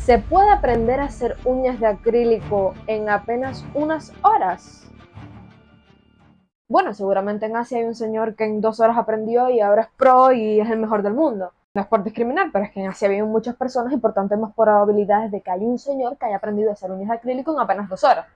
¿Se puede aprender a hacer uñas de acrílico en apenas unas horas? Bueno, seguramente en Asia hay un señor que en 2 horas aprendió y ahora es pro y es el mejor del mundo. No es por discriminar, pero es que en Asia viven muchas personas y por tanto hay más probabilidades de que haya un señor que haya aprendido a hacer uñas de acrílico en apenas 2 horas.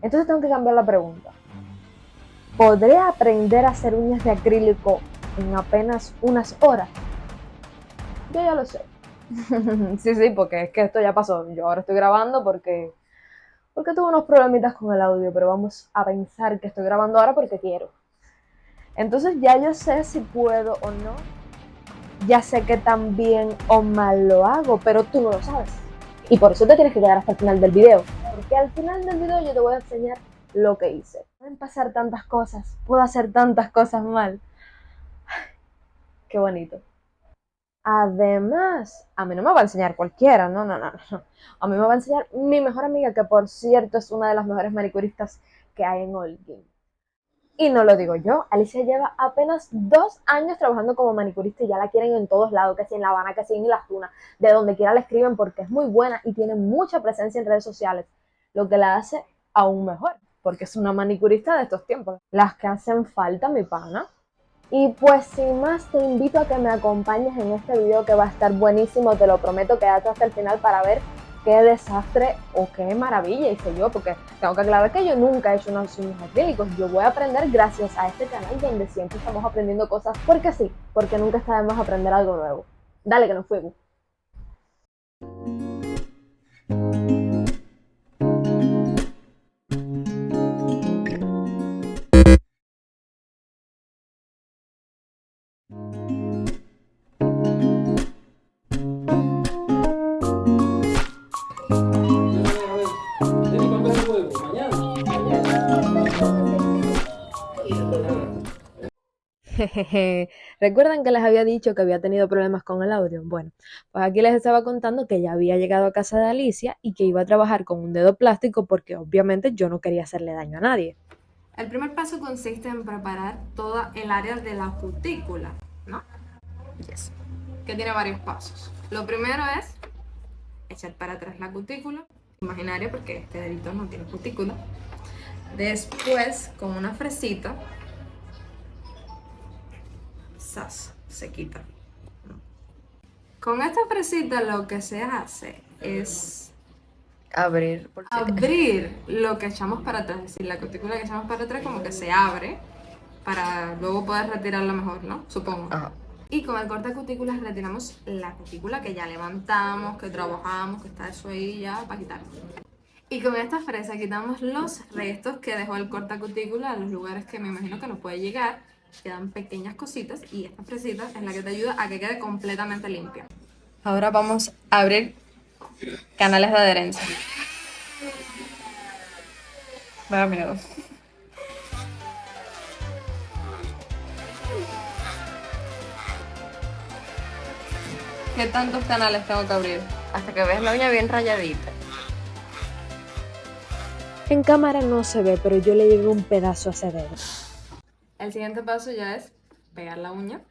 Entonces tengo que cambiar la pregunta. ¿Podré aprender a hacer uñas de acrílico en apenas unas horas? Yo ya lo sé. Sí, porque es que esto ya pasó. Yo ahora estoy grabando porque tuve unos problemitas con el audio, pero vamos a pensar que estoy grabando ahora porque quiero. Entonces ya yo sé si puedo o no. Ya sé que tan bien o mal lo hago, pero tú no lo sabes. Y por eso te tienes que quedar hasta el final del video. Porque al final del video yo te voy a enseñar lo que hice. Pueden pasar tantas cosas, puedo hacer tantas cosas mal. Qué bonito. Además, a mí no me va a enseñar cualquiera, no. A mí me va a enseñar mi mejor amiga, que por cierto es una de las mejores manicuristas que hay en Holguín. Y no lo digo yo, Alicia lleva apenas 2 años trabajando como manicurista y ya la quieren en todos lados, que si en La Habana, que si en Las Tunas, de donde quiera la escriben porque es muy buena y tiene mucha presencia en redes sociales, lo que la hace aún mejor, porque es una manicurista de estos tiempos, las que hacen falta, mi pana. Y pues sin más, te invito a que me acompañes en este video que va a estar buenísimo, te lo prometo, quédate hasta el final para ver qué desastre o qué maravilla hice yo, porque tengo que aclarar que yo nunca he hecho unos uñas acrílicos, yo voy a aprender gracias a este canal donde siempre estamos aprendiendo cosas, porque sí, porque nunca está de más aprender algo nuevo. Dale que nos fuimos. Jejeje. ¿Recuerdan que les había dicho que había tenido problemas con el audio? Bueno, pues aquí les estaba contando que ya había llegado a casa de Alicia y que iba a trabajar con un dedo plástico porque obviamente yo no quería hacerle daño a nadie. El primer paso consiste en preparar toda el área de la cutícula, ¿no? Yes. Que tiene varios pasos. Lo primero es echar para atrás la cutícula imaginaria, porque este dedito no tiene cutícula. Después, con una fresita, se quita. Con esta fresita lo que se hace es abrir lo que echamos para atrás, es decir, la cutícula que echamos para atrás como que se abre para luego poder retirarla mejor, ¿no? Supongo. Ajá. Y con el corta cutículas retiramos la cutícula que ya levantamos, que trabajamos, que está eso ahí ya para quitar. Y con esta fresa quitamos los restos que dejó el corta cutícula a los lugares que me imagino que nos puede llegar. Quedan pequeñas cositas y esta fresita es la que te ayuda a que quede completamente limpia. Ahora vamos a abrir canales de adherencia. Me da miedo. ¿Qué tantos canales tengo que abrir? Hasta que veas la uña bien rayadita. En cámara no se ve, pero yo le llevé un pedazo a ese dedo. El siguiente paso ya es pegar la uña.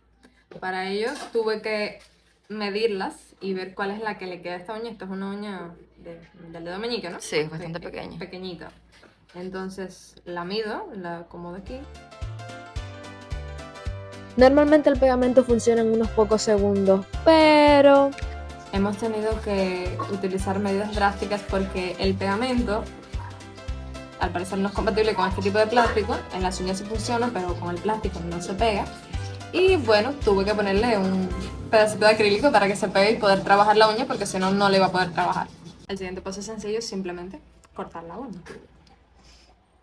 Para ello tuve que medirlas y ver cuál es la que le queda a esta uña. Esta es una uña del dedo meñique, ¿no? Sí, es bastante pequeña. Pequeñita. Entonces la mido, la acomodo aquí. Normalmente el pegamento funciona en unos pocos segundos, pero hemos tenido que utilizar medidas drásticas porque el pegamento al parecer no es compatible con este tipo de plástico. En las uñas sí funciona, pero con el plástico no se pega. Y bueno, tuve que ponerle un pedacito de acrílico para que se pegue y poder trabajar la uña, porque si no, no le iba a poder trabajar. El siguiente paso es sencillo, es simplemente cortar la uña.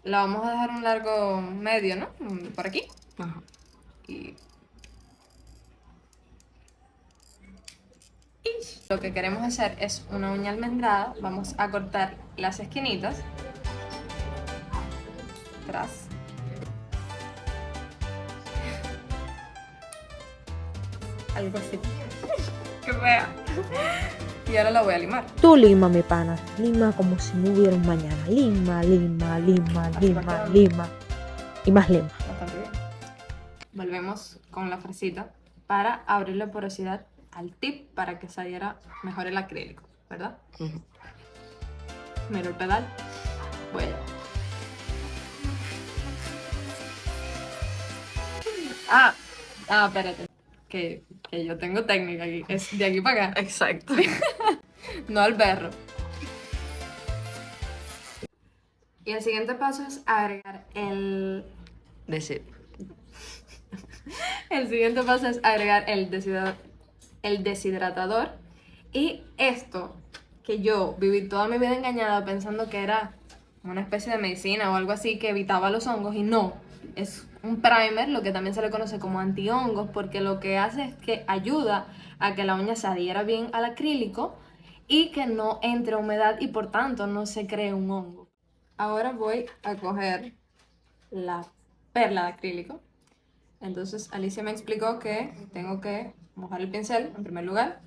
La vamos a dejar un largo medio, ¿no? Por aquí. Ajá. Y lo que queremos hacer es una uña almendrada. Vamos a cortar las esquinitas. Atrás. Algo así. ¡Qué fea! Y ahora la voy a limar. Tú lima, mi pana. Lima como si no hubiera un mañana. Lima. Y más lima. Bastante bien. Volvemos con la fresita para abrirle porosidad al tip para que saliera mejor el acrílico. ¿verdad? Ujú. Miro el pedal. Voy allá. Espérate. Que yo tengo técnica aquí. Es de aquí para acá. Exacto. No al berro. Y el siguiente paso es agregar Decir. El siguiente paso es agregar el deshidratador. Y esto, que yo viví toda mi vida engañada pensando que era una especie de medicina o algo así que evitaba los hongos, y no. Es un primer, lo que también se le conoce como antihongos, porque lo que hace es que ayuda a que la uña se adhiera bien al acrílico y que no entre humedad y por tanto no se cree un hongo. Ahora voy a coger la perla de acrílico. Entonces Alicia me explicó que tengo que mojar el pincel en primer lugar,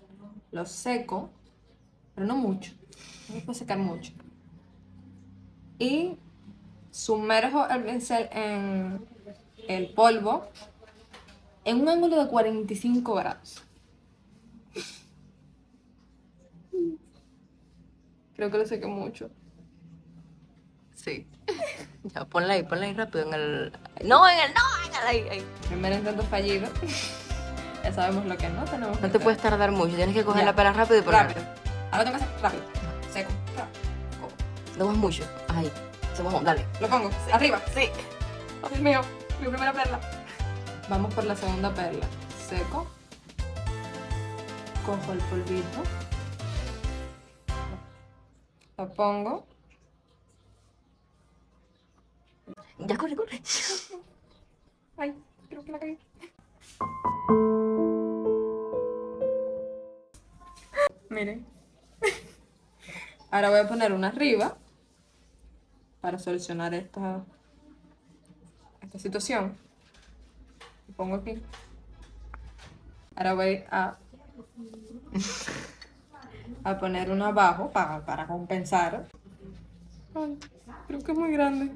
lo seco, pero no mucho, no puedo secar mucho. Y sumerjo el pincel en el polvo en un ángulo de 45 grados. Creo que lo sequé mucho. Sí. Ya, ponla ahí rápido en el... No, en el... No, en el... Ahí. Primer intento fallido. Ya sabemos lo que no tenemos que No te hacer. puedes tardar mucho, tienes que coger Ya. la pera rápido y ponerla. Rápido. Ahora tengo que hacer rápido. Seco. Rápido. No es mucho. Ahí. Se mojó, dale. Lo pongo. Arriba. Sí. Oh, Dios mío. Mi primera perla. Vamos por la segunda perla. Seco. Cojo el polvito. Lo pongo. Ya, corre. Ay, creo que la cagué. Miren. Ahora voy a poner una arriba para solucionar esta situación. Lo pongo aquí. Ahora voy a poner una abajo para compensar. Ay, creo que es muy grande.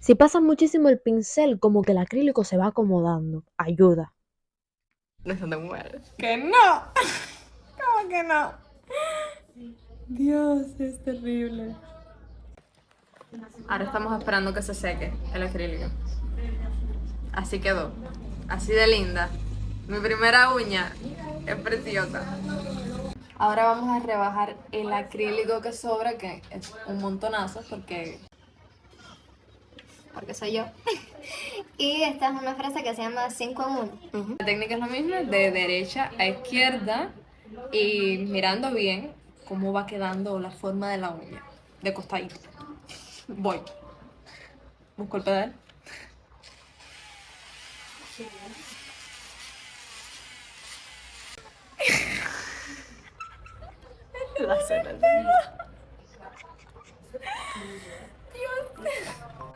Si pasas muchísimo el pincel, como que el acrílico se va acomodando. Ayuda. No se te muere. ¡Que no! ¿Cómo que no? Dios, es terrible. Ahora estamos esperando que se seque el acrílico. Así quedó. Así de linda. Mi primera uña es preciosa. Ahora vamos a rebajar el acrílico que sobra, que es un montonazo, porque soy yo. Y esta es una frase que se llama 5 en 1. La técnica es la misma, de derecha a izquierda y mirando bien cómo va quedando la forma de la uña, de costadito. Voy. Busco el pedal.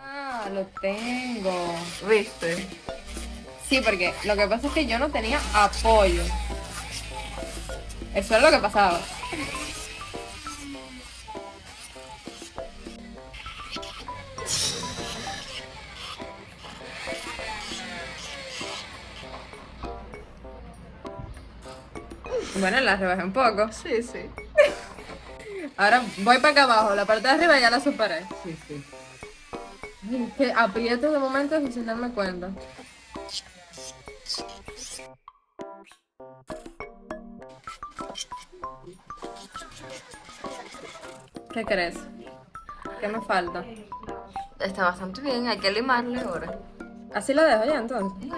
Ah, lo tengo. ¿Viste? Sí, porque lo que pasa es que yo no tenía apoyo. Eso es lo que pasaba. Bueno, la rebajé un poco. Sí. Ahora voy para acá abajo, la parte de arriba ya la superé. Sí. Ay, que aprieto de momento sin darme cuenta. ¿Qué crees? ¿Qué me falta? Está bastante bien, hay que limarle ahora. Así lo dejo ya entonces.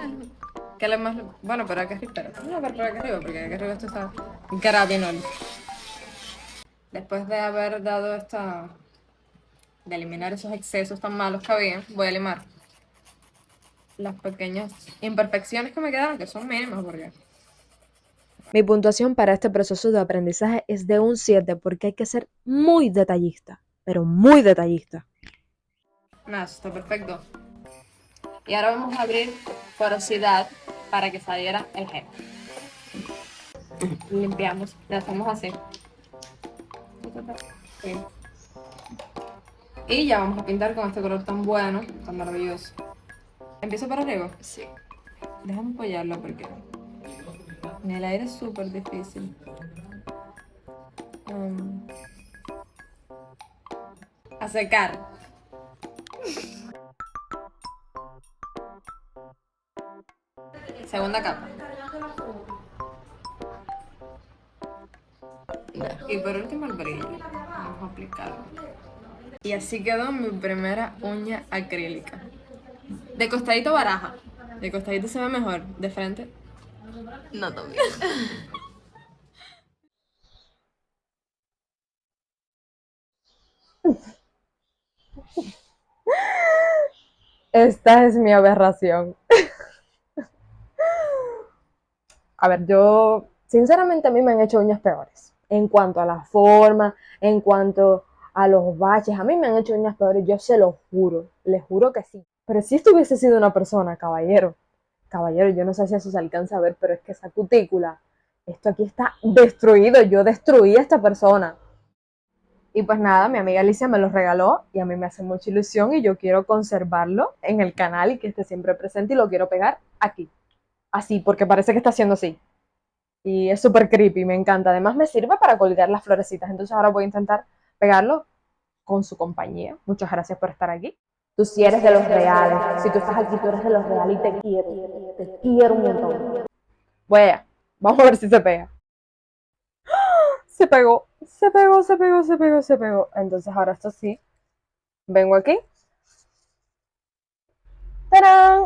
¿Qué le más? Bueno, pero aquí arriba. No, pero por aquí arriba, porque aquí arriba esto está gratinol. Después de haber dado de eliminar esos excesos tan malos que había, voy a limar las pequeñas imperfecciones que me quedaron, que son mínimas, porque Mi puntuación para este proceso de aprendizaje es de un 7 porque hay que ser muy detallista, pero muy detallista. nada, eso está perfecto. Y ahora vamos a abrir porosidad para que saliera el gel. Limpiamos, le hacemos así. Sí. Y ya vamos a pintar con este color tan bueno, tan maravilloso. ¿Empiezo por arriba? Sí. Déjame apoyarlo porque En el aire es súper difícil. A secar. Segunda capa. Y por último el brillo. Vamos a aplicarlo. Y así quedó mi primera uña acrílica. De costadito baraja. De costadito se ve mejor. De frente. No, también. Esta es mi aberración. A ver, yo, sinceramente a mí me han hecho uñas peores. En cuanto a la forma, en cuanto a los baches, a mí me han hecho uñas peores, yo se lo juro, les juro que sí. Pero si esto hubiese sido una persona, caballero, yo no sé si eso se alcanza a ver, pero es que esa cutícula, esto aquí está destruido, yo destruí a esta persona. Y pues nada, mi amiga Alicia me los regaló y a mí me hace mucha ilusión y yo quiero conservarlo en el canal y que esté siempre presente y lo quiero pegar aquí. Así, porque parece que está haciendo así. Y es súper creepy, me encanta. Además me sirve para colgar las florecitas. Entonces ahora voy a intentar pegarlo con su compañía. Muchas gracias por estar aquí. Tú sí eres de los reales. Si tú estás aquí, tú eres de los reales y te quiero. Te quiero un montón. Bueno, vamos a ver si se pega. Se pegó, se pegó, se pegó, se pegó, se pegó. Entonces ahora esto sí. Vengo aquí. ¡Tarán!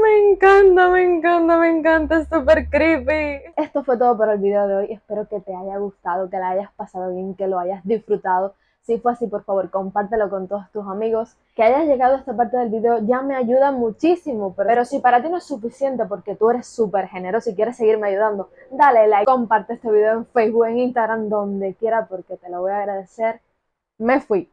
Me encanta, me encanta, me encanta, es súper creepy. Esto fue todo por el video de hoy, espero que te haya gustado, que la hayas pasado bien, que lo hayas disfrutado. Si fue así, por favor, compártelo con todos tus amigos. Que hayas llegado a esta parte del video ya me ayuda muchísimo, pero si para ti no es suficiente porque tú eres súper generoso y quieres seguirme ayudando, dale like, comparte este video en Facebook, en Instagram, donde quiera, porque te lo voy a agradecer. Me fui.